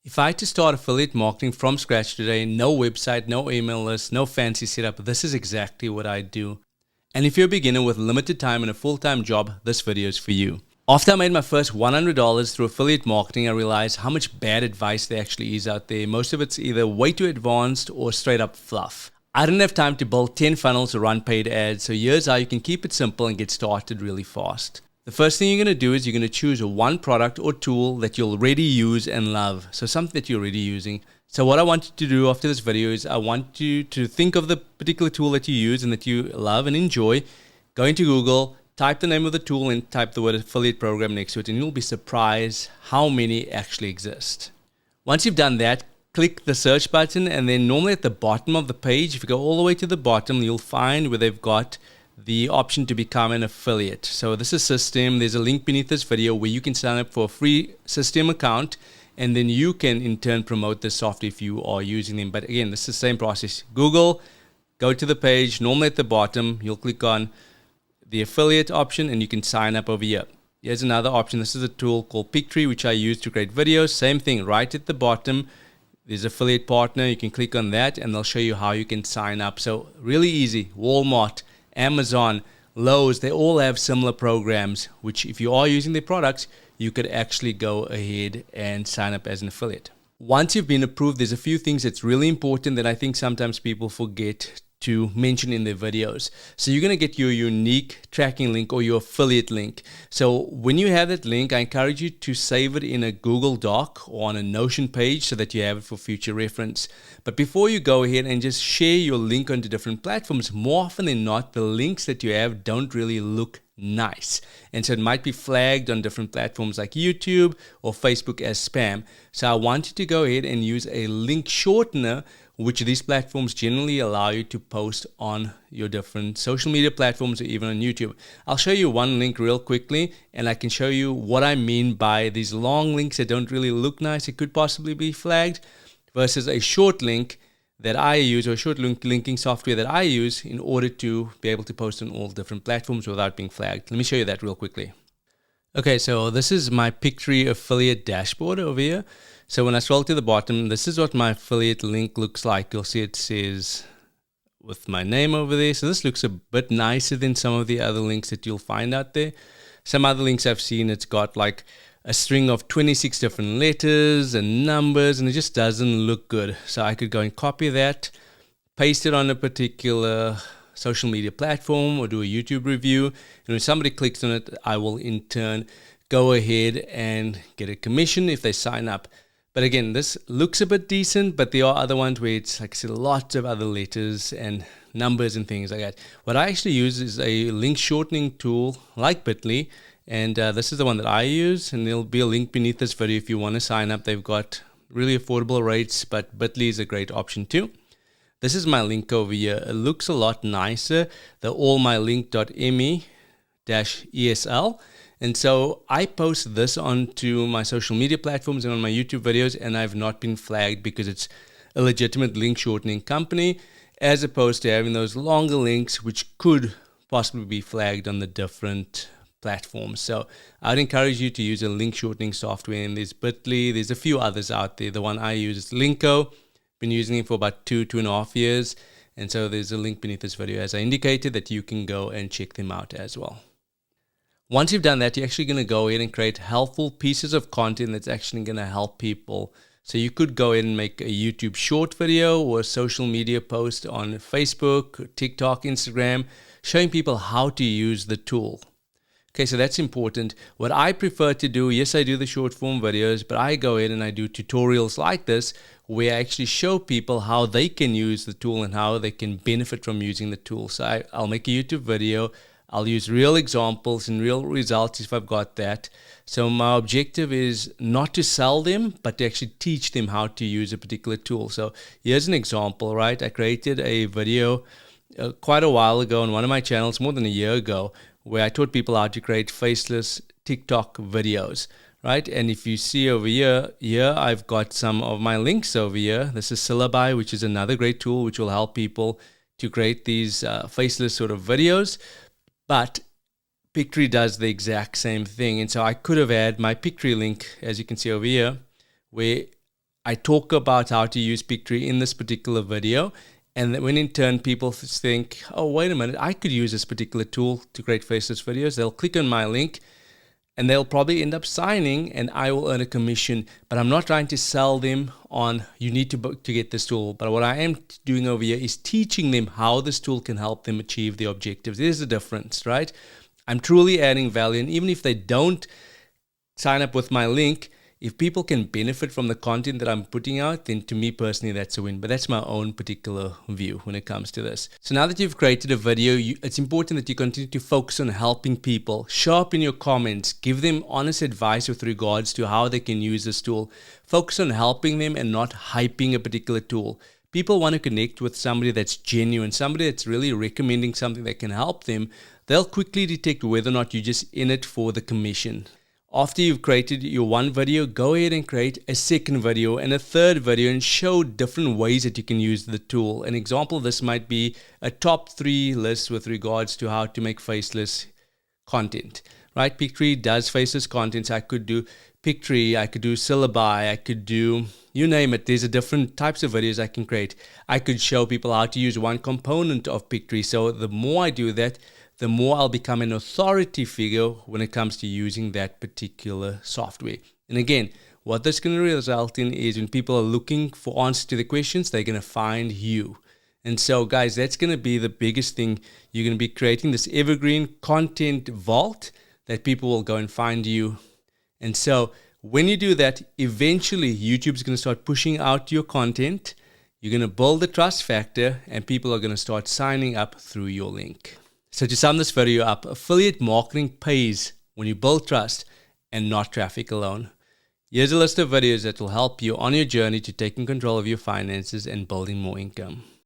If I had to start affiliate marketing from scratch today, no website, no email list, no fancy setup, this is exactly what I'd do. And if you're a beginner with limited time and a full-time job, this video is for you. After I made my first $100 through affiliate marketing, I realized how much bad advice there actually is out there. Most of it's either way too advanced or straight up fluff. I didn't have time to build 10 funnels or run paid ads, so here's how you can keep it simple and get started really fast. The first thing you're going to do is you're going to choose one product or tool that you'll already use and love. So something that you're already using. So what I want you to do after this video is I want you to think of the particular tool that you use and that you love and enjoy. Go into Google, type the name of the tool and type the word affiliate program next to it, and you'll be surprised how many actually exist. Once you've done that, click the search button, and then normally at the bottom of the page, if you go all the way to the bottom, you'll find where they've got the option to become an affiliate. So this is System. There's a link beneath this video where you can sign up for a free System account, and then you can in turn promote this software if you are using them. But again, this is the same process. Google, go to the page, normally at the bottom, you'll click on the affiliate option and you can sign up over here. Here's another option. This is a tool called Pictree, which I use to create videos. Same thing, right at the bottom, there's affiliate partner. You can click on that and they'll show you how you can sign up. So really easy. Walmart, Amazon, Lowe's, they all have similar programs, which if you are using their products, you could actually go ahead and sign up as an affiliate. Once you've been approved, there's a few things that's really important that I think sometimes people forget to mention in their videos. So you're going to get your unique tracking link or your affiliate link. So when you have that link, I encourage you to save it in a Google Doc or on a Notion page so that you have it for future reference. But before you go ahead and just share your link onto different platforms, more often than not, the links that you have don't really look nice. And so it might be flagged on different platforms like YouTube or Facebook as spam. So I want you to go ahead and use a link shortener, which these platforms generally allow you to post on your different social media platforms or even on YouTube. I'll show you one link real quickly, and I can show you what I mean by these long links that don't really look nice. It could possibly be flagged versus a short link that I use, or a short linking software that I use in order to be able to post on all different platforms without being flagged. Let me show you that real quickly. Okay, so this is my Pictree affiliate dashboard over here. So when I scroll to the bottom, this is what my affiliate link looks like. You'll see it says with my name over there. So this looks a bit nicer than some of the other links that you'll find out there. Some other links I've seen, it's got like a string of 26 different letters and numbers, and it just doesn't look good. So I could go and copy that, paste it on a particular social media platform or do a YouTube review. And when somebody clicks on it, I will in turn go ahead and get a commission if they sign up. But again, this looks a bit decent, but there are other ones where it's, like I said, lots of other letters and numbers and things like that. What I actually use is a link shortening tool like Bitly, and this is the one that I use, and there'll be a link beneath this video if you want to sign up. They've got really affordable rates, but Bitly is a great option too. This is my link over here. It looks a lot nicer, the allmylink.me-esl. And so I post this onto my social media platforms and on my YouTube videos, and I've not been flagged because it's a legitimate link shortening company, as opposed to having those longer links which could possibly be flagged on the different platforms. So I'd encourage you to use a link shortening software, and there's Bitly, there's a few others out there. The one I use is Linko. Been using it for about 2.5 years, and so there's a link beneath this video as I indicated that you can go and check them out as well. Once you've done that, you're actually going to go ahead and create helpful pieces of content that's actually going to help people. So you could go ahead and make a YouTube short video or a social media post on Facebook, TikTok, Instagram, showing people how to use the tool. Okay, so that's important. What I prefer to do, yes, I do the short form videos, but I go ahead and I do tutorials like this where I actually show people how they can use the tool and how they can benefit from using the tool. So I'll make a YouTube video. I'll use real examples and real results if I've got that. So my objective is not to sell them, but to actually teach them how to use a particular tool. So here's an example, right? I created a video quite a while ago on one of my channels, more than a year ago, where I taught people how to create faceless TikTok videos, right? And if you see over here, I've got some of my links over here. This is Syllabi, which is another great tool which will help people to create these faceless sort of videos. But Pictree does the exact same thing. And so I could have had my Pictree link, as you can see over here, where I talk about how to use Pictory in this particular video. And when in turn people think, oh, wait a minute, I could use this particular tool to create faceless videos, they'll click on my link and they'll probably end up signing and I will earn a commission. But I'm not trying to sell them on you need to get this tool. But what I am doing over here is teaching them how this tool can help them achieve their objectives. There's the difference, right? I'm truly adding value. And even if they don't sign up with my link, if people can benefit from the content that I'm putting out, then to me personally, that's a win. But that's my own particular view when it comes to this. So now that you've created a video, it's important that you continue to focus on helping people. Show up in your comments. Give them honest advice with regards to how they can use this tool. Focus on helping them and not hyping a particular tool. People want to connect with somebody that's genuine, somebody that's really recommending something that can help them. They'll quickly detect whether or not you're just in it for the commission. After you've created your one video, go ahead and create a second video and a third video and show different ways that you can use the tool. An example of this might be a top 3 list with regards to how to make faceless content, right? Pictory does faceless content. So I could do Pictory, I could do syllabi, I could do, you name it. There's a different types of videos I can create. I could show people how to use one component of Pictory. So the more I do that, the more I'll become an authority figure when it comes to using that particular software. And again, what this can result in is when people are looking for answers to the questions, they're going to find you. And so guys, that's going to be the biggest thing. You're going to be creating this evergreen content vault that people will go and find you. And so when you do that, eventually YouTube's going to start pushing out your content. You're going to build the trust factor and people are going to start signing up through your link. So to sum this video up, affiliate marketing pays when you build trust and not traffic alone. Here's a list of videos that will help you on your journey to taking control of your finances and building more income.